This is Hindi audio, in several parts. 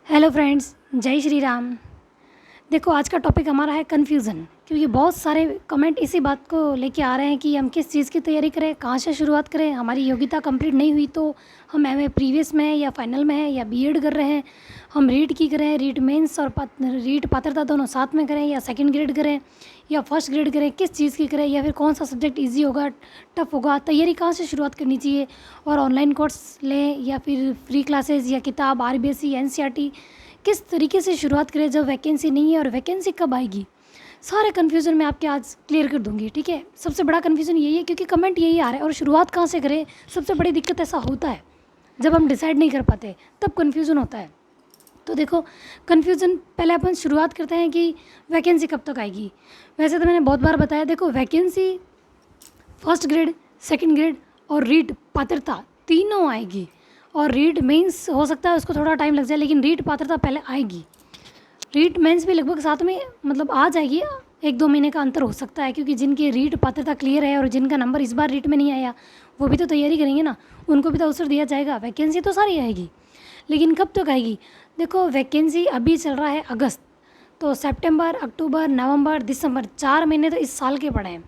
हेलो फ्रेंड्स, जय श्री राम। देखो, आज का टॉपिक हमारा है कन्फ्यूज़न, क्योंकि बहुत सारे कमेंट इसी बात को लेके आ रहे हैं कि हम किस चीज़ की तैयारी करें, कहाँ से शुरुआत करें। हमारी योग्यता कंप्लीट नहीं हुई तो हम एमए प्रीवियस में हैं या फाइनल में हैं या बीएड कर रहे हैं, हम रीट की करें, रीट मेंस और रीट पात्रता दोनों साथ में करें, या सेकंड ग्रेड करें या फर्स्ट ग्रेड करें, किस चीज़ की करें, या फिर कौन सा सब्जेक्ट ईजी होगा, टफ होगा, तैयारी कहाँ से शुरुआत करनी चाहिए, और ऑनलाइन कोर्स लें या फिर फ्री क्लासेस या किताब आरबीएसई एनसीईआरटी, किस तरीके से शुरुआत करें जब वैकेंसी नहीं है और वैकेंसी कब आएगी। सारे कन्फ्यूज़न मैं आपके आज क्लियर कर दूंगी। ठीक है, सबसे बड़ा कन्फ्यूज़न यही है क्योंकि कमेंट यही आ रहा है, और शुरुआत कहाँ से करें, सबसे बड़ी दिक्कत ऐसा होता है जब हम डिसाइड नहीं कर पाते तब कन्फ्यूज़न होता है। तो देखो, कन्फ्यूज़न पहले अपन शुरुआत करते हैं कि वैकेंसी कब तक आएगी। वैसे तो मैंने बहुत बार बताया, देखो vacancy first grade, second grade और रीट पात्रता तीनों आएगी, और रीट मेंस हो सकता है उसको थोड़ा टाइम लग जाए, लेकिन रीट पात्रता पहले आएगी। रीट मेंस भी लगभग साथ में मतलब आ जाएगी, 1-2 महीने का अंतर हो सकता है, क्योंकि जिनकी रीट पात्रता क्लियर है और जिनका नंबर इस बार रीट में नहीं आया वो भी तो तैयारी करेंगे ना, उनको भी तो अवसर दिया जाएगा। वैकेंसी तो सारी आएगी, लेकिन कब तक आएगी। देखो, वैकेंसी अभी चल रहा है अगस्त, तो सितंबर, अक्टूबर, नवंबर, दिसंबर 4 महीने तो इस साल के पड़े हैं।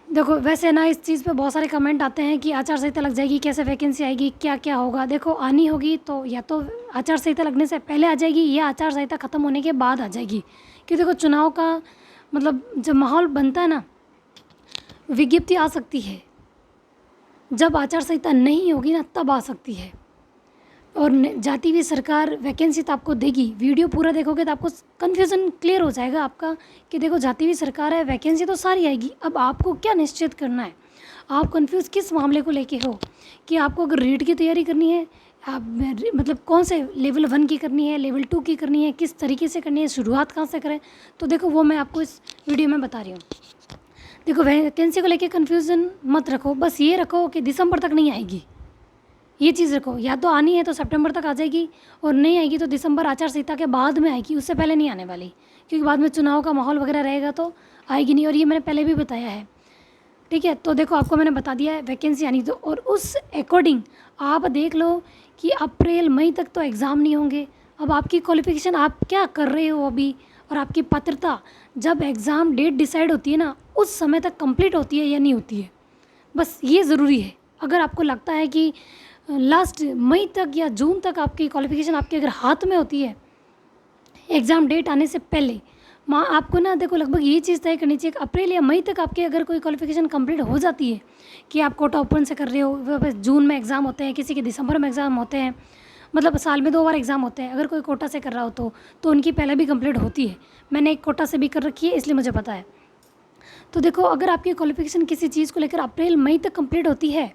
देखो, वैसे ना इस चीज़ पे बहुत सारे कमेंट आते हैं कि आचार संहिता लग जाएगी, कैसे वैकेंसी आएगी, क्या क्या होगा। देखो, आनी होगी तो या तो आचार संहिता लगने से पहले आ जाएगी या आचार संहिता ख़त्म होने के बाद आ जाएगी। क्योंकि देखो, चुनाव का मतलब जब माहौल बनता है ना, विज्ञप्ति आ सकती है, जब आचार संहिता नहीं होगी ना तब आ सकती है। और जाती हुई सरकार वैकेंसी तो आपको देगी। वीडियो पूरा देखोगे तो आपको कन्फ्यूज़न क्लियर हो जाएगा आपका कि देखो, जाती हुई सरकार है, वैकेंसी तो सारी आएगी। अब आपको क्या निश्चित करना है, आप कन्फ्यूज़ किस मामले को लेके हो कि आपको अगर रीट की तैयारी करनी है, आप मतलब कौन से लेवल 1 की करनी है, लेवल 2 की करनी है, किस तरीके से करनी है, शुरुआत कहाँ से करें। तो देखो, वो मैं आपको इस वीडियो में बता रही हूँ। देखो, वैकेंसी को लेके कन्फ्यूज़न मत रखो, बस ये रखो कि दिसंबर तक नहीं आएगी। ये चीज़ रखो, या तो आनी है तो सितंबर तक आ जाएगी, और नहीं आएगी तो दिसंबर आचार संहिता के बाद में आएगी, उससे पहले नहीं आने वाली, क्योंकि बाद में चुनाव का माहौल वगैरह रहेगा तो आएगी नहीं। और ये मैंने पहले भी बताया है। ठीक है, तो देखो, आपको मैंने बता दिया है वैकेंसी आनी तो, और उस अकॉर्डिंग आप देख लो कि अप्रैल मई तक तो एग्ज़ाम नहीं होंगे। अब आपकी क्वालिफिकेशन आप क्या कर रहे हो अभी, और आपकी पात्रता जब एग्ज़ाम डेट डिसाइड होती है ना, उस समय तक कंप्लीट होती है या नहीं होती है, बस ये ज़रूरी है। अगर आपको लगता है कि लास्ट मई तक या जून तक आपकी क्वालिफिकेशन आपके अगर हाथ में होती है एग्ज़ाम डेट आने से पहले, माँ आपको ना देखो लगभग ये चीज़ तय करनी चाहिए कि अप्रैल या मई तक आपके अगर कोई क्वालिफिकेशन कंप्लीट हो जाती है कि आप कोटा ओपन से कर रहे हो, बस जून में एग्ज़ाम होते हैं, किसी के दिसंबर में एग्ज़ाम होते हैं, मतलब साल में 2 बार एग्ज़ाम होते हैं। अगर कोई कोटा से कर रहा हो तो उनकी पहले भी कंप्लीट होती है। मैंने एक कोटा से भी कर रखी है, इसलिए मुझे पता है। तो देखो, अगर आपकी क्वालिफिकेशन किसी चीज़ को लेकर अप्रैल मई तक कंप्लीट होती है,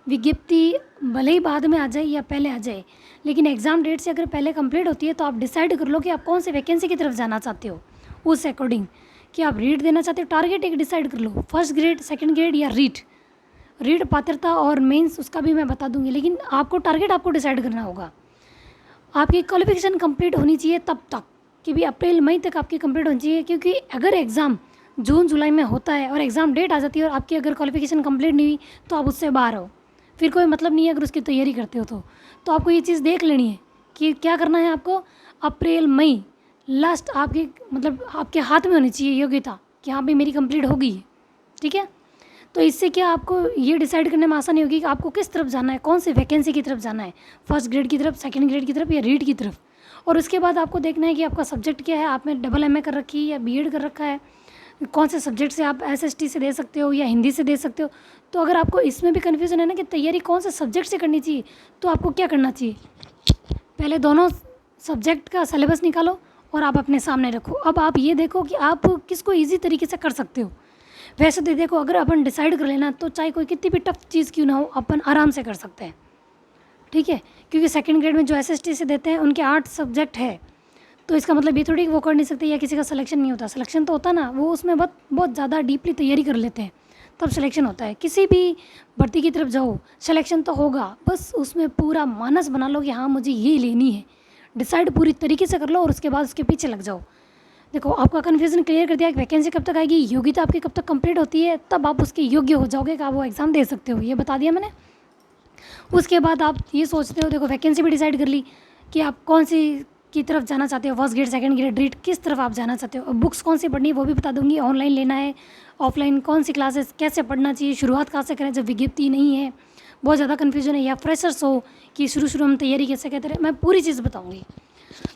विज्ञप्ति भले ही बाद में आ जाए या पहले आ जाए, लेकिन एग्ज़ाम डेट से अगर पहले कंप्लीट होती है तो आप डिसाइड कर लो कि आप कौन से वैकेंसी की तरफ जाना चाहते हो, उस अकॉर्डिंग कि आप रीट देना चाहते हो। टारगेट एक डिसाइड कर लो, फर्स्ट ग्रेड, सेकंड ग्रेड या रीट पात्रता और मेंस उसका भी मैं बता दूंगी, लेकिन आपको टारगेट आपको डिसाइड करना होगा। आपकी क्वालिफिकेशन कंप्लीट होनी चाहिए तब तक कि भी अप्रैल मई तक आपकी कंप्लीट होनी चाहिए, क्योंकि अगर एग्ज़ाम जून जुलाई में होता है और एग्ज़ाम डेट आ जाती है और आपकी अगर क्वालिफिकेशन कंप्लीट नहीं हुई तो आप उससे बाहर हो, फिर कोई मतलब नहीं है अगर उसकी तैयारी करते हो तो आपको ये चीज़ देख लेनी है कि क्या करना है आपको। अप्रैल मई लास्ट आपकी मतलब आपके हाथ में होनी चाहिए योग्यता कि हाँ भाई मेरी कंप्लीट हो गई है। ठीक है, तो इससे क्या आपको ये डिसाइड करने में आसानी होगी कि आपको किस तरफ जाना है, कौन सी वैकेंसी की तरफ जाना है, फर्स्ट ग्रेड की तरफ, सेकंड ग्रेड की तरफ या रीट की तरफ। और उसके बाद आपको देखना है कि आपका सब्जेक्ट क्या है, आपने डबल एमए कर रखी है या बीएड कर रखा है, कौन से सब्जेक्ट से आप एसएसटी से दे सकते हो या हिंदी से दे सकते हो। तो अगर आपको इसमें भी कन्फ्यूज़न है ना कि तैयारी कौन से सब्जेक्ट से करनी चाहिए, तो आपको क्या करना चाहिए, पहले दोनों सब्जेक्ट का सिलेबस निकालो और आप अपने सामने रखो। अब आप ये देखो कि आप किसको ईजी तरीके से कर सकते हो। वैसे तो देखो, अगर अपन डिसाइड कर लेना तो चाहे कोई कितनी भी टफ चीज़ क्यों ना हो, अपन आराम से कर सकते हैं। ठीक है, क्योंकि सेकंड ग्रेड में जो एसएसटी से देते हैं उनके 8 सब्जेक्ट है, तो इसका मतलब ये थोड़ी वो कर नहीं सकते या किसी का सिलेक्शन नहीं होता। सिलेक्शन तो होता ना, वो उसमें बहुत बहुत ज़्यादा डीपली तैयारी कर लेते हैं तब सिलेक्शन होता है। किसी भी भर्ती की तरफ जाओ सिलेक्शन तो होगा, बस उसमें पूरा मानस बना लो कि हाँ मुझे ये लेनी है, डिसाइड पूरी तरीके से कर लो और उसके बाद उसके पीछे लग जाओ। देखो, आपका कन्फ्यूज़न क्लियर कर दिया कि वैकेंसी कब तक आएगी, योग्यता आपकी कब तक कंप्लीट होती है, तब आप उसके योग्य हो जाओगे कि आप वो एग्ज़ाम दे सकते हो, ये बता दिया मैंने। उसके बाद आप ये सोचते हो, देखो वैकेंसी भी डिसाइड कर ली, कि आप कौन सी की तरफ जाना चाहते हो, first grade, second grade, read, किस तरफ आप जाना चाहते हो। और बुक्स कौन सी पढ़नी है वो भी बता दूंगी, ऑनलाइन लेना है, ऑफलाइन, कौन सी क्लासेस, कैसे पढ़ना चाहिए, शुरुआत कहाँ से करें जब विज्ञप्ति नहीं है, बहुत ज़्यादा कन्फ्यूजन है, या फ्रेशर्स हो कि शुरू हम तैयारी कैसे करते रहे, मैं पूरी चीज़ बताऊँगी।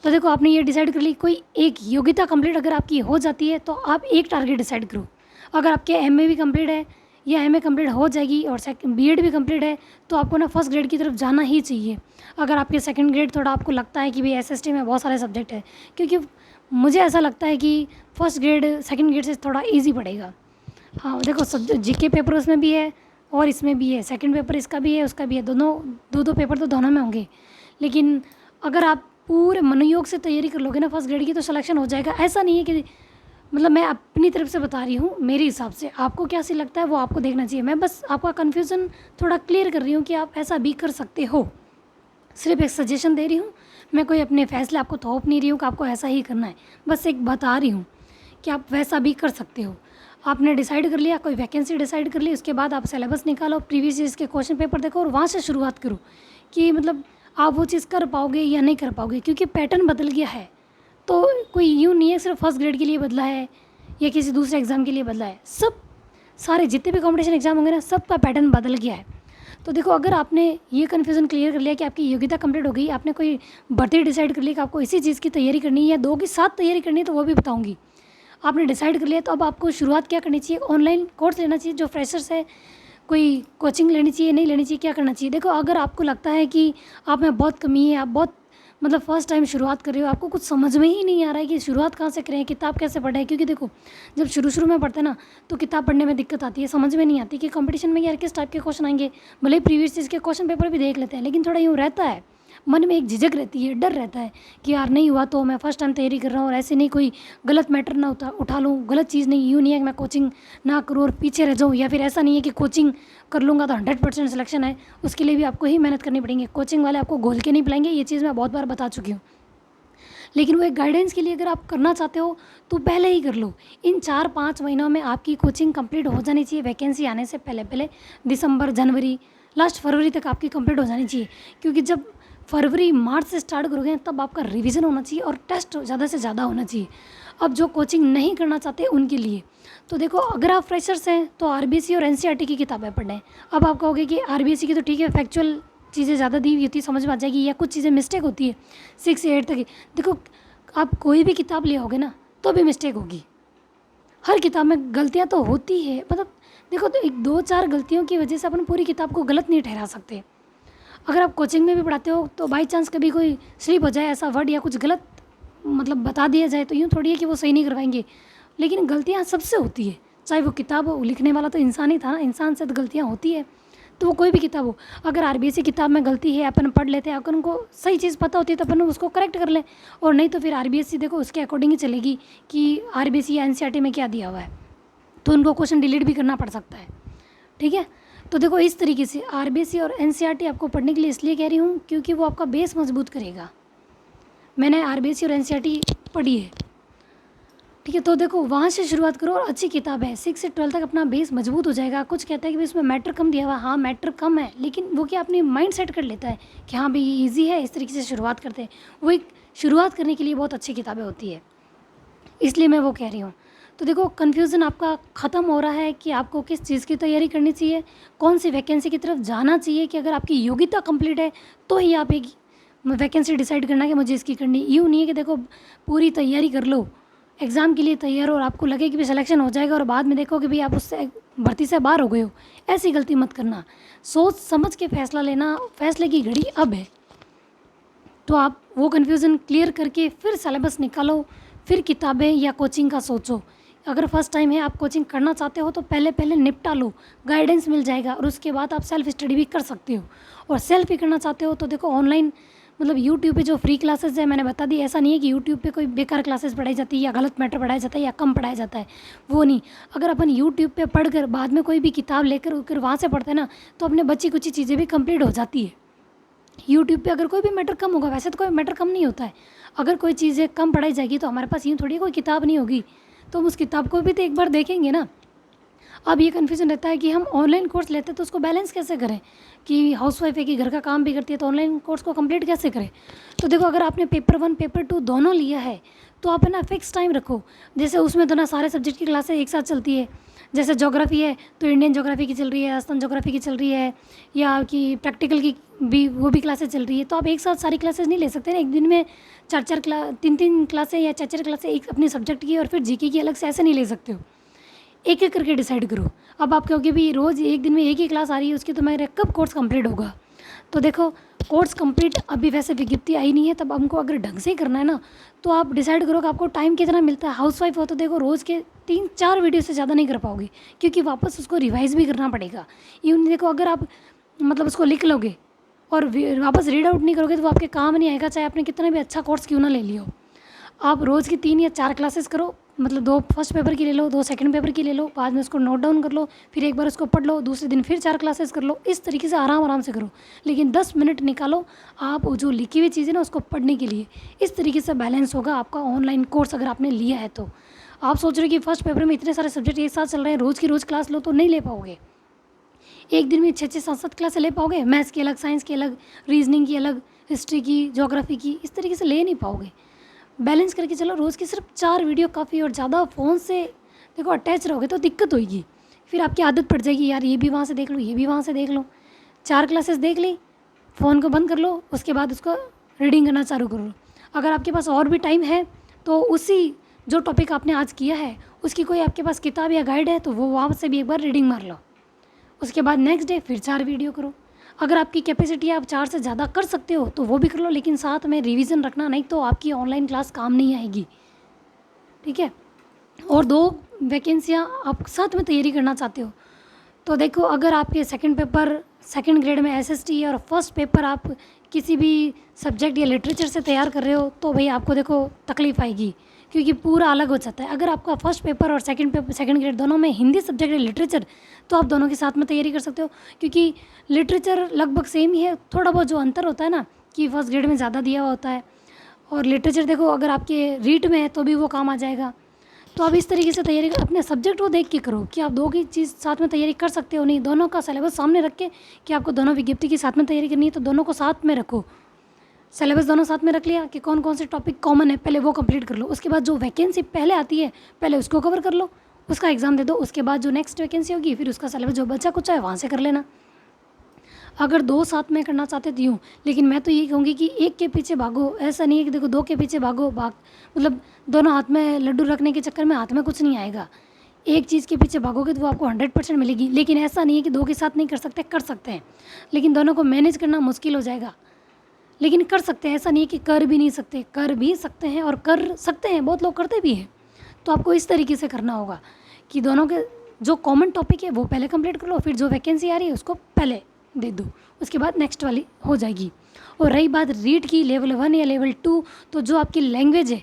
तो देखो आपने ये डिसाइड कर ली, कोई एक योग्यता कंप्लीट अगर आपकी हो जाती है तो आप एक टारगेट डिसाइड करो। अगर आपके एमए भी कंप्लीट है या एमए कंप्लीट हो जाएगी और बीएड भी कंप्लीट है तो आपको ना फर्स्ट ग्रेड की तरफ जाना ही चाहिए। अगर आपके सेकंड ग्रेड थोड़ा आपको लगता है कि भाई एसएसटी में बहुत सारे सब्जेक्ट है, क्योंकि मुझे ऐसा लगता है कि फर्स्ट ग्रेड सेकंड ग्रेड से थोड़ा ईजी पड़ेगा। हाँ देखो, सब जीके पेपर उसमें भी है और इसमें भी है, सेकंड पेपर इसका भी है उसका भी है, दोनों दो पेपर तो दोनों में होंगे। लेकिन अगर आप पूरे मनोयोग से तैयारी कर लोगे ना फर्स्ट ग्रेड की तो सिलेक्शन हो जाएगा। ऐसा नहीं है कि मतलब मैं अपनी तरफ से बता रही हूँ, मेरे हिसाब से आपको क्या सही लगता है वो आपको देखना चाहिए। मैं बस आपका कन्फ्यूज़न थोड़ा क्लियर कर रही हूँ कि आप ऐसा भी कर सकते हो, सिर्फ एक सजेशन दे रही हूँ। मैं कोई अपने फैसले आपको थोप नहीं रही हूँ कि आपको ऐसा ही करना है, बस एक बता रही हूँ कि आप वैसा भी कर सकते हो। आपने डिसाइड कर लिया, कोई वैकेंसी डिसाइड कर ली, उसके बाद आप सिलेबस निकालो, प्रीवियस ईयर्स के क्वेश्चन पेपर देखो और वहाँ से शुरुआत करो कि मतलब आप वो चीज़ कर पाओगे या नहीं कर पाओगे, क्योंकि पैटर्न बदल गया है। तो कोई यूँ नहीं है सिर्फ फर्स्ट ग्रेड के लिए बदला है या किसी दूसरे एग्ज़ाम के लिए बदला है, सब सारे जितने भी कॉम्पिटिशन एग्जाम होंगे ना सब का पैटर्न बदल गया है। तो देखो अगर आपने ये कन्फ्यूज़न क्लियर कर लिया कि आपकी योग्यता कंप्लीट हो गई, आपने कोई भर्ती डिसाइड कर लिया कि आपको इसी चीज़ की तैयारी करनी है या दो की साथ तैयारी करनी है तो वो भी बताऊँगी। आपने डिसाइड कर लिया तो अब आपको शुरुआत क्या करनी चाहिए, ऑनलाइन कोर्स लेना चाहिए जो फ्रेशर्स है, कोई कोचिंग लेनी चाहिए नहीं लेनी चाहिए, क्या करना चाहिए। देखो अगर आपको लगता है कि आप में बहुत कमी है, आप बहुत मतलब फर्स्ट टाइम शुरुआत कर रहे हो, आपको कुछ समझ में ही नहीं आ रहा है कि शुरुआत कहाँ से करें, किताब कैसे पढ़ें, क्योंकि देखो जब शुरू में पढ़ते हैं ना तो किताब पढ़ने में दिक्कत आती है, समझ में नहीं आती कि कंपटीशन में यार किस टाइप के क्वेश्चन आएंगे। भले ही प्रीवियस चीज़ के क्वेश्चन पेपर भी देख लेते हैं लेकिन थोड़ा यूँ रहता है, मन में एक झिझक रहती है, डर रहता है कि यार नहीं हुआ तो मैं फर्स्ट टाइम तैयारी कर रहा हूँ और ऐसे नहीं कोई गलत मैटर ना उठा लूँ, गलत चीज़ नहीं, यूँ नहीं है कि मैं कोचिंग ना करूँ और पीछे रह जाऊँ, या फिर ऐसा नहीं है कि कोचिंग कर लूँगा तो 100% सिलेक्शन है, उसके लिए भी आपको ही मेहनत करनी पड़ेगी। कोचिंग वाले आपको घोल के नहीं पिलाएंगे, ये चीज़ मैं बहुत बार बता चुकी हूँ। लेकिन वो एक गाइडेंस के लिए अगर आप करना चाहते हो तो पहले ही कर लो। इन 4-5 महीनों में आपकी कोचिंग कंप्लीट हो जानी चाहिए, वैकेंसी आने से पहले पहले दिसंबर, जनवरी, लास्ट फरवरी तक आपकी कंप्लीट हो जानी चाहिए, क्योंकि जब फरवरी मार्च से स्टार्ट करोगे तब आपका रिवीजन होना चाहिए और टेस्ट ज़्यादा से ज़्यादा होना चाहिए। अब जो कोचिंग नहीं करना चाहते उनके लिए तो देखो अगर आप फ्रेशर्स हैं तो आरबीएससी और एनसीईआरटी की किताबें पढ़ें। अब आप कहोगे कि आरबीएससी की तो ठीक है, फैक्चुअल चीज़ें ज़्यादा दी हुई होती है, समझ में आ जाएगी, या कुछ चीज़ें मिस्टेक होती है 6 से 8 तक की। देखो आप कोई भी किताब ले आओगे ना तो भी मिस्टेक होगी, हर किताब में गलतियाँ तो होती है। मतलब देखो तो 1-2-4 गलतियों की वजह से अपन पूरी किताब को गलत नहीं ठहरा सकते। अगर आप कोचिंग में भी पढ़ाते हो तो बाई चांस कभी कोई स्लिप हो जाए, ऐसा वर्ड या कुछ गलत मतलब बता दिया जाए तो यूँ थोड़ी है कि वो सही नहीं करवाएंगे, लेकिन गलतियाँ सबसे होती है, चाहे वो किताब हो, लिखने वाला तो इंसान ही था ना, इंसान से तो गलतियाँ होती है। तो वो कोई भी किताब हो, अगर आरबीएससी किताब में गलती है अपन पढ़ लेते हैं, अगर उनको सही चीज़ पता होती है तो अपन उसको करेक्ट कर लें, और नहीं तो फिर आरबीएससी देखो उसके अकॉर्डिंग ही चलेगी कि आरबीएससी या एनसीईआरटी में क्या दिया हुआ है, तो उनको क्वेश्चन डिलीट भी करना पड़ सकता है। ठीक है, तो देखो इस तरीके से आरबीएससी और एनसीईआरटी आपको पढ़ने के लिए इसलिए कह रही हूँ क्योंकि वो आपका बेस मजबूत करेगा। मैंने आरबीएससी और एनसीईआरटी पढ़ी है, ठीक है, तो देखो वहाँ से शुरुआत करो और अच्छी किताब है, 6 से 12 तक अपना बेस मजबूत हो जाएगा। कुछ कहता है कि भाई इसमें मैटर कम दिया हुआ, हाँ मैटर कम है, लेकिन वो क्या अपनी माइंड सेट कर लेता है कि हाँ भाई ये ईजी है, इस तरीके से शुरुआत करते हैं। वो एक शुरुआत करने के लिए बहुत अच्छी किताबें होती है, इसलिए मैं वो कह रही हूँ। तो देखो कन्फ्यूज़न आपका ख़त्म हो रहा है कि आपको किस चीज़ की तैयारी करनी चाहिए, कौन सी वैकेंसी की तरफ जाना चाहिए, कि अगर आपकी योग्यता कंप्लीट है तो ही आप एक वैकेंसी डिसाइड करना कि मुझे इसकी करनी। यूँ नहीं है कि देखो पूरी तैयारी कर लो, एग्ज़ाम के लिए तैयार हो और आपको लगे कि भी सिलेक्शन हो जाएगा और बाद में देखो कि भाई आप उससे भर्ती से बाहर हो गए हो, ऐसी गलती मत करना। सोच समझ के फैसला लेना, फैसले की घड़ी अब है। तो आप वो कन्फ्यूज़न क्लियर करके फिर सिलेबस निकालो, फिर किताबें या कोचिंग का सोचो। अगर फर्स्ट टाइम है आप कोचिंग करना चाहते हो तो पहले पहले निपटा लो, गाइडेंस मिल जाएगा और उसके बाद आप सेल्फ स्टडी भी कर सकते हो। और सेल्फ ही करना चाहते हो तो देखो ऑनलाइन मतलब यूट्यूब पे जो फ्री क्लासेस है मैंने बता दी, ऐसा नहीं है कि यूट्यूब पे कोई बेकार क्लासेस पढ़ाई जाती है या गलत मैटर पढ़ाया जाता है या कम पढ़ाया जाता है, वो नहीं। अगर अपन यूट्यूब पे पढ़कर बाद में कोई भी किताब लेकर उकर वहाँ से पढ़ते हैं ना तो अपने बची कुछ चीज़ें भी कंप्लीट हो जाती है। यूट्यूब पे अगर कोई भी मैटर कम होगा, वैसे तो कोई मैटर कम नहीं होता है, अगर कोई चीज़ें कम पढ़ाई जाएगी तो हमारे पास यूँ थोड़ी कोई किताब नहीं होगी, तो हम उस किताब को भी तो एक बार देखेंगे ना। अब ये कन्फ्यूज़न रहता है कि हम ऑनलाइन कोर्स लेते हैं तो उसको बैलेंस कैसे करें, कि हाउसवाइफ है कि घर का काम भी करती है तो ऑनलाइन कोर्स को कंप्लीट कैसे करें। तो देखो, अगर आपने पेपर 1 पेपर 2 दोनों लिया है तो आप है ना फिक्स टाइम रखो। जैसे उसमें तो ना सारे सब्जेक्ट की क्लासें एक साथ चलती है। जैसे ज्योग्राफी है तो इंडियन ज्योग्राफी की चल रही है, आसाम ज्योग्राफी की चल रही है, या कि प्रैक्टिकल की भी वो भी क्लासेस चल रही है। तो आप एक साथ सारी क्लासेस नहीं ले सकते ना, एक दिन में 4-4 3-3 क्लासें या 4-4 क्लासें एक अपने सब्जेक्ट की और फिर जीके की अलग से ऐसे नहीं ले सकते हो। एक एक करके डिसाइड करो। अब आप कहोगे भी रोज़ एक दिन में एक ही क्लास आ रही है, उसकी तो मेरा कब कोर्स कंप्लीट होगा। तो देखो, कोर्स कंप्लीट अभी वैसे विज्ञप्ति आई नहीं है, तब हमको अगर ढंग से ही करना है ना तो आप डिसाइड करो कि आपको टाइम कितना मिलता है। हाउसवाइफ हो तो देखो रोज़ के 3-4 वीडियो से ज़्यादा नहीं कर पाओगे, क्योंकि वापस उसको रिवाइज़ भी करना पड़ेगा। इवन देखो, अगर आप मतलब उसको लिख लोगे और वापस रीड आउट नहीं करोगे तो वो आपके काम नहीं आएगा, चाहे आपने कितना भी अच्छा कोर्स क्यों ना ले लिया हो। आप रोज़ की 3 या 4 क्लासेस करो, मतलब 2 फर्स्ट पेपर की ले लो, 2 सेकंड पेपर की ले लो, बाद में उसको नोट डाउन कर लो, फिर एक बार उसको पढ़ लो, दूसरे दिन फिर 4 क्लासेस कर लो। इस तरीके से आराम आराम से करो, लेकिन 10 मिनट निकालो आप वो जो लिखी हुई चीज़ें ना उसको पढ़ने के लिए। इस तरीके से बैलेंस होगा आपका ऑनलाइन कोर्स अगर आपने लिया है तो। आप सोच रहे हो कि फर्स्ट पेपर में इतने सारे सब्जेक्ट एक साथ चल रहे हैं, रोज़ की रोज़ क्लास लो, तो नहीं ले पाओगे। एक दिन में 6-6 7-7 क्लासें ले पाओगे, मैथ्स की अलग, साइंस की अलग, रीजनिंग की अलग, हिस्ट्री की, ज्योग्राफी की, इस तरीके से ले नहीं पाओगे। बैलेंस करके चलो, रोज़ की सिर्फ 4 वीडियो काफ़ी। और ज़्यादा फ़ोन से देखो अटैच रहोगे तो दिक्कत होगी, फिर आपकी आदत पड़ जाएगी, यार ये भी वहाँ से देख लो, ये भी वहाँ से देख लो। 4 क्लासेस देख ली, फ़ोन को बंद कर लो, उसके बाद उसको रीडिंग करना चालू करो। अगर आपके पास और भी टाइम है तो उसी जो टॉपिक आपने आज किया है उसकी कोई आपके पास किताब या गाइड है तो वो वहाँ से भी एक बार रीडिंग मार लो। उसके बाद नेक्स्ट डे फिर 4 वीडियो करो। अगर आपकी कैपेसिटी आप 4 से ज़्यादा कर सकते हो तो वो भी कर लो, लेकिन साथ में रिवीजन रखना, नहीं तो आपकी ऑनलाइन क्लास काम नहीं आएगी। ठीक है। और 2 वैकेंसियाँ आप साथ में तैयारी करना चाहते हो तो देखो, अगर आपके सेकंड पेपर सेकंड ग्रेड में एसएसटी है और फर्स्ट पेपर आप किसी भी सब्जेक्ट या लिटरेचर से तैयार कर रहे हो तो भाई आपको देखो तकलीफ़ आएगी, क्योंकि पूरा अलग हो जाता है। अगर आपका फर्स्ट पेपर और सेकंड ग्रेड दोनों में हिंदी सब्जेक्ट है लिटरेचर, तो आप दोनों के साथ में तैयारी कर सकते हो, क्योंकि लिटरेचर लगभग सेम ही है। थोड़ा बहुत जो अंतर होता है ना कि फर्स्ट ग्रेड में ज़्यादा दिया हुआ होता है, और लिटरेचर देखो अगर आपके रीट में है तो भी वो काम आ जाएगा। तो आप इस तरीके से तैयारी अपने सब्जेक्ट को देख के करो कि आप दो की चीज़ साथ में तैयारी कर सकते हो नहीं। दोनों का सिलेबस सामने रख के कि आपको दोनों विज्ञप्ति की साथ में तैयारी करनी है तो दोनों को साथ में रखो। सिलेबस दोनों साथ में रख लिया कि कौन कौन से टॉपिक कॉमन है, पहले वो कंप्लीट कर लो। उसके बाद जो वैकेंसी पहले आती है पहले उसको कवर कर लो, उसका एग्ज़ाम दे दो। उसके बाद जो नेक्स्ट वैकेंसी होगी फिर उसका सिलेबस जो बचा कुछ है वहाँ से कर लेना। अगर 2 साथ में करना चाहते तो यूँ, लेकिन मैं तो ये कहूँगी कि एक के पीछे भागो। ऐसा नहीं है कि देखो 2 के पीछे भागो, मतलब दोनों हाथ में लड्डू रखने के चक्कर में हाथ में कुछ नहीं आएगा। एक चीज़ के पीछे भागोगे तो वो आपको 100% मिलेगी। लेकिन ऐसा नहीं है कि 2 के साथ नहीं कर सकते, कर सकते हैं, लेकिन दोनों को मैनेज करना मुश्किल हो जाएगा। लेकिन कर सकते हैं, ऐसा नहीं है कि कर भी नहीं सकते, कर भी सकते हैं और कर सकते हैं, बहुत लोग करते भी हैं। तो आपको इस तरीके से करना होगा कि दोनों के जो कॉमन टॉपिक है वो पहले कंप्लीट कर लो, फिर जो वैकेंसी आ रही है उसको पहले दे दो, उसके बाद नेक्स्ट वाली हो जाएगी। और रही बात रीड की लेवल 1 या लेवल 2, तो जो आपकी लैंग्वेज है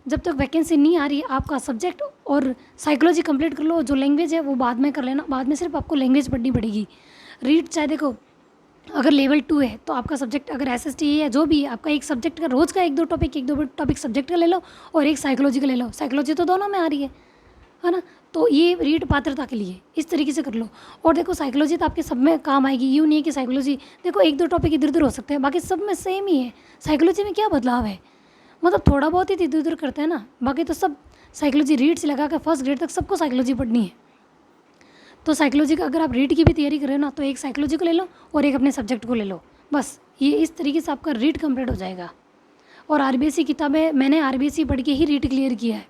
जब तक वैकेंसी नहीं आ रही है आपका सब्जेक्ट और साइकोलॉजी कंप्लीट कर लो, जो लैंग्वेज है वो बाद में कर लेना। बाद में सिर्फ आपको लैंग्वेज पढ़नी पड़ेगी। रीड चाहे देखो अगर लेवल 2 है तो आपका सब्जेक्ट अगर एसएसटी है या जो भी है, आपका एक सब्जेक्ट का रोज़ का एक दो टॉपिक सब्जेक्ट का ले लो और एक साइकोलॉजी का ले लो। साइकोलॉजी तो दोनों में आ रही है ना। तो ये रीड पात्रता के लिए इस तरीके से कर लो। और देखो साइकोलॉजी तो आपके सब में काम आएगी, यूँ नहीं है कि साइकोलॉजी देखो एक दो टॉपिक इधर उधर हो सकते हैं, बाकी सब में सेम ही है। साइकोलॉजी में क्या बदलाव है, मतलब थोड़ा बहुत ही इधर उधर करते हैं ना, बाकी तो सब साइकोलॉजी रीड से लगा कर फर्स्ट ग्रेड तक सबको साइकोलॉजी पढ़नी है। तो साइकोलॉजी का अगर आप रीड की भी तैयारी कर रहे हो ना तो एक साइकोलॉजी को ले लो और एक अपने सब्जेक्ट को ले लो, बस ये इस तरीके से आपका रीड कंप्लीट हो जाएगा। और आरबीएससी किताबें मैंने आरबीएससी पढ़ के ही रीड क्लियर किया है।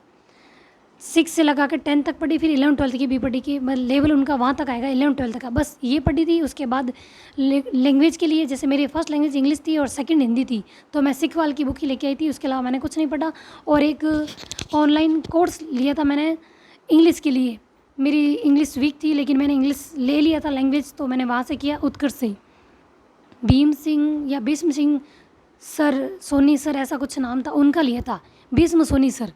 6 से लगा कर 10 तक पढ़ी, फिर 11-12 की भी पढ़ी कि लेवल उनका वहाँ तक आएगा 11-12 का, बस ये पढ़ी थी। उसके बाद लैंग्वेज के लिए जैसे मेरी फर्स्ट लैंग्वेज इंग्लिश थी और सेकंड हिंदी थी तो मैं सिखवाल की बुक ही लेके आई थी, उसके अलावा मैंने कुछ नहीं पढ़ा। और एक ऑनलाइन कोर्स लिया था मैंने इंग्लिश के लिए, मेरी इंग्लिश वीक थी लेकिन मैंने इंग्लिश ले लिया था लैंग्वेज, तो मैंने वहाँ से किया उत्कर्ष से। भीम सिंह या भीष्म सिंह सर, सोनी सर ऐसा कुछ नाम था उनका लिया था, भीष्म सोनी सर।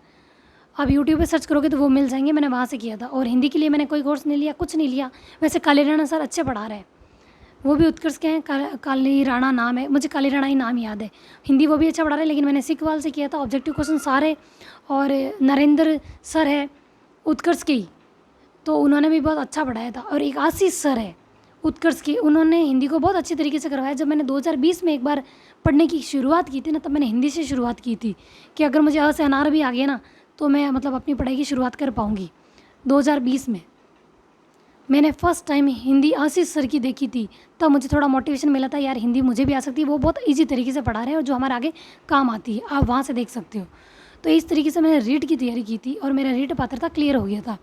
आप यूट्यूब पे सर्च करोगे तो वो मिल जाएंगे, मैंने वहाँ से किया था। और हिंदी के लिए मैंने कोई कोर्स नहीं लिया, कुछ नहीं लिया। वैसे काली राणा सर अच्छे पढ़ा रहे हैं, वो भी उत्कर्ष के हैं, काली राणा नाम है, मुझे काली राणा ही नाम याद है। हिंदी वो भी अच्छा पढ़ा रहे हैं, लेकिन मैंने सिखवाल से किया था। ऑब्जेक्टिव क्वेश्चन सारे, और नरेंद्र सर है उत्कर्ष के ही, तो उन्होंने भी बहुत अच्छा पढ़ाया था। और एक आशीष सर है उत्कर्ष के, उन्होंने हिंदी को बहुत अच्छे तरीके से करवाया। जब मैंने 2020 में एक बार पढ़ने की शुरुआत की थी ना, तब मैंने हिंदी से शुरुआत की थी कि अगर मुझे अ से अनार भी आ गया ना तो मैं मतलब अपनी पढ़ाई की शुरुआत कर पाऊँगी। 2020 में मैंने फ़र्स्ट टाइम हिंदी आशीष सर की देखी थी, तब मुझे थोड़ा मोटिवेशन मिला था, यार हिंदी मुझे भी आ सकती है। वो बहुत ईजी तरीके से पढ़ा रहे हैं और जो हमारे आगे काम आती है, आप वहाँ से देख सकते हो। तो इस तरीके से मैंने रीट की तैयारी की थी और मेरा रीट पात्रता क्लियर हो गया था।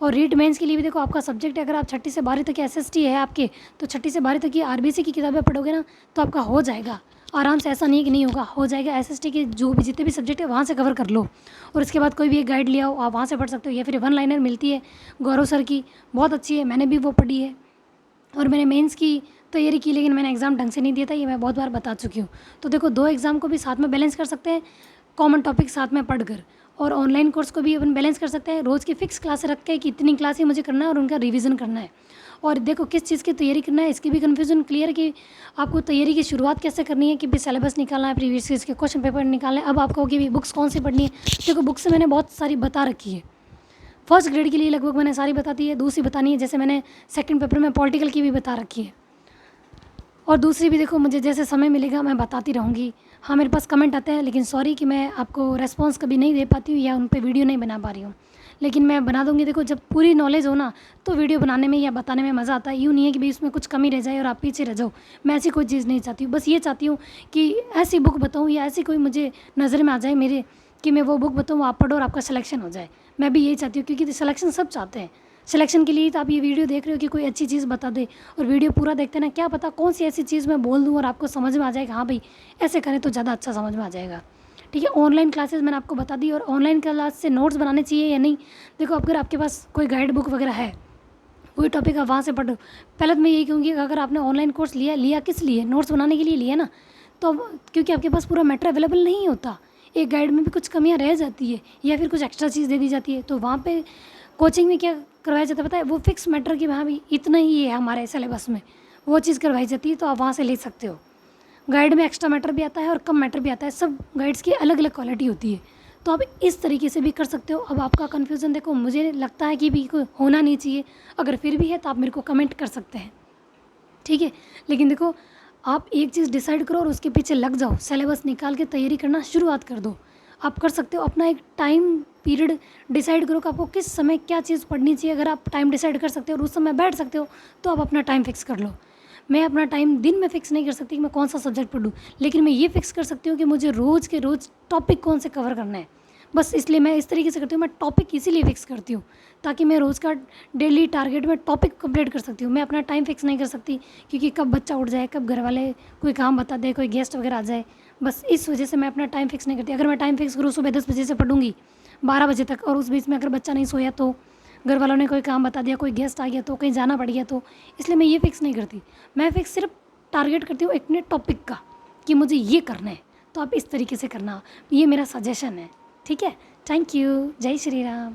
और रीट मेंस के लिए भी देखो, आपका सब्जेक्ट है, अगर आप 6ठी से 12वीं तक की एसएसटी है आपके, तो 6ठी से 12वीं तक की आरबीसी की किताबें पढ़ोगे ना तो आपका हो जाएगा आराम से। ऐसा नहीं है कि नहीं होगा, हो जाएगा। एसएसटी के जो भी जितने भी सब्जेक्ट है वहाँ से कवर कर लो और इसके बाद कोई भी एक गाइड ले आओ, आप वहाँ से पढ़ सकते हो। या फिर वन लाइनर मिलती है गौरव सर की, बहुत अच्छी है, मैंने भी वो पढ़ी है। और मैंने मेंस की तैयारी की, लेकिन मैंने एग्ज़ाम ढंग से नहीं दिया था, ये मैं बहुत बार बता चुकी हूँ। तो देखो, 2 एग्ज़ाम को भी साथ में बैलेंस कर सकते हैं, कॉमन टॉपिक साथ में पढ़कर। और ऑनलाइन कोर्स को भी अपन बैलेंस कर सकते हैं, रोज़ की फ़िक्स क्लास रख के कि इतनी क्लास ही मुझे करना है और उनका रिवीजन करना है। और देखो, किस चीज़ की तैयारी करना है इसकी भी कन्फ्यूजन क्लियर कि आपको तैयारी की शुरुआत कैसे करनी है, कि भी सिलेबस निकालना है, प्रीवियस ईयर्स के क्वेश्चन पेपर निकालना है। अब आपको कि भी बुक्स कौन सी पढ़नी है, देखो बुक्स मैंने बहुत सारी बता रखी है। फर्स्ट ग्रेड के लिए लगभग मैंने सारी बता दी है, दूसरी बतानी है, जैसे मैंने सेकंड पेपर में पॉलिटिकल की भी बता रखी है। और दूसरी भी देखो, मुझे जैसे समय मिलेगा मैं बताती रहूँगी। हाँ, मेरे पास कमेंट आते हैं, लेकिन सॉरी कि मैं आपको रिस्पॉन्स कभी नहीं दे पाती हूँ या उन पे वीडियो नहीं बना पा रही हूँ, लेकिन मैं बना दूँगी। देखो, जब पूरी नॉलेज हो ना तो वीडियो बनाने में या बताने में मज़ा आता है। यूँ नहीं है कि भाई उसमें कुछ कमी रह जाए और आप पीछे रह जाओ, मैं ऐसी कोई चीज़ नहीं चाहती हूँ। बस ये चाहती हूँ कि ऐसी बुक बताऊँ या ऐसी कोई मुझे नज़र में आ जाए मेरे, कि मैं वो बुक बताऊँ, आप पढ़ो और आपका सिलेक्शन हो जाए। मैं भी यही चाहती हूँ, क्योंकि सिलेक्शन सब चाहते हैं। सिलेक्शन के लिए तो आप ये वीडियो देख रहे हो कि कोई अच्छी चीज़ बता दे, और वीडियो पूरा देखते ना, क्या पता कौन सी ऐसी चीज़ मैं बोल दूँ और आपको समझ में आ जाएगा, हाँ भाई ऐसे करें तो ज़्यादा अच्छा समझ में आ जाएगा। ठीक है, ऑनलाइन क्लासेस मैंने आपको बता दी। और ऑनलाइन क्लास से नोट्स बनाने चाहिए या नहीं, देखो अगर आपके पास कोई गाइड बुक वगैरह है, कोई टॉपिक आप वहाँ से पढ़ो। पहले तो मैं यही कहूँगी, अगर आपने ऑनलाइन कोर्स लिया किस लिए, नोट्स बनाने के लिए लिया ना, तो क्योंकि आपके पास पूरा मैटर अवेलेबल नहीं होता, एक गाइड में भी कुछ कमियाँ रह जाती है या फिर कुछ एक्स्ट्रा चीज़ दे दी जाती है। तो वहाँ पे कोचिंग में क्या करवाया जाता है पता है, वो फिक्स मैटर कि हाँ भी इतना ही है हमारे सिलेबस में, वो चीज़ करवाई जाती है, तो आप वहाँ से ले सकते हो। गाइड में एक्स्ट्रा मैटर भी आता है और कम मैटर भी आता है, सब गाइड्स की अलग अलग क्वालिटी होती है, तो आप इस तरीके से भी कर सकते हो। अब आपका कन्फ्यूज़न देखो, मुझे लगता है कि भी कोई होना नहीं चाहिए, अगर फिर भी है तो आप मेरे को कमेंट कर सकते हैं, ठीक है। लेकिन देखो, आप एक चीज़ डिसाइड करो और उसके पीछे लग जाओ, सिलेबस निकाल के तैयारी करना शुरुआत कर दो। आप कर सकते हो, अपना एक टाइम पीरियड डिसाइड करो कि आपको किस समय क्या चीज़ पढ़नी चाहिए। अगर आप टाइम डिसाइड कर सकते हो और उस समय बैठ सकते हो तो आप अपना टाइम फिक्स कर लो। मैं अपना टाइम दिन में फ़िक्स नहीं कर सकती कि मैं कौन सा सब्जेक्ट पढ़ूँ, लेकिन मैं ये फ़िक्स कर सकती हूँ कि मुझे रोज़ के रोज़ टॉपिक कौन से कवर करना है। बस इसलिए मैं इस तरीके से करती हूँ, मैं टॉपिक इसीलिए फ़िक्स करती हूँ ताकि मैं रोज़ का डेली टारगेट में टॉपिक कंप्लीट कर सकती हूँ। मैं अपना टाइम फ़िक्स नहीं कर सकती, क्योंकि कब बच्चा उठ जाए, कब घर वाले कोई काम बता दे, कोई गेस्ट वगैरह आ जाए, बस इस वजह से मैं अपना टाइम फ़िक्स नहीं करती। अगर मैं टाइम फ़िक्स करूँ सुबह 10 बजे से पढ़ूँगी 12 बजे तक, और उस बीच में अगर बच्चा नहीं सोया, तो घर वालों ने कोई काम बता दिया, कोई गेस्ट आ गया, तो कहीं जाना पड़ गया, तो इसलिए मैं ये फ़िक्स नहीं करती। मैं फ़िक्स सिर्फ टारगेट करती हूँ एक टॉपिक का कि मुझे ये करना है, तो आप इस तरीके से करना, ये मेरा सजेशन है, ठीक है। थैंक यू, जय श्री राम।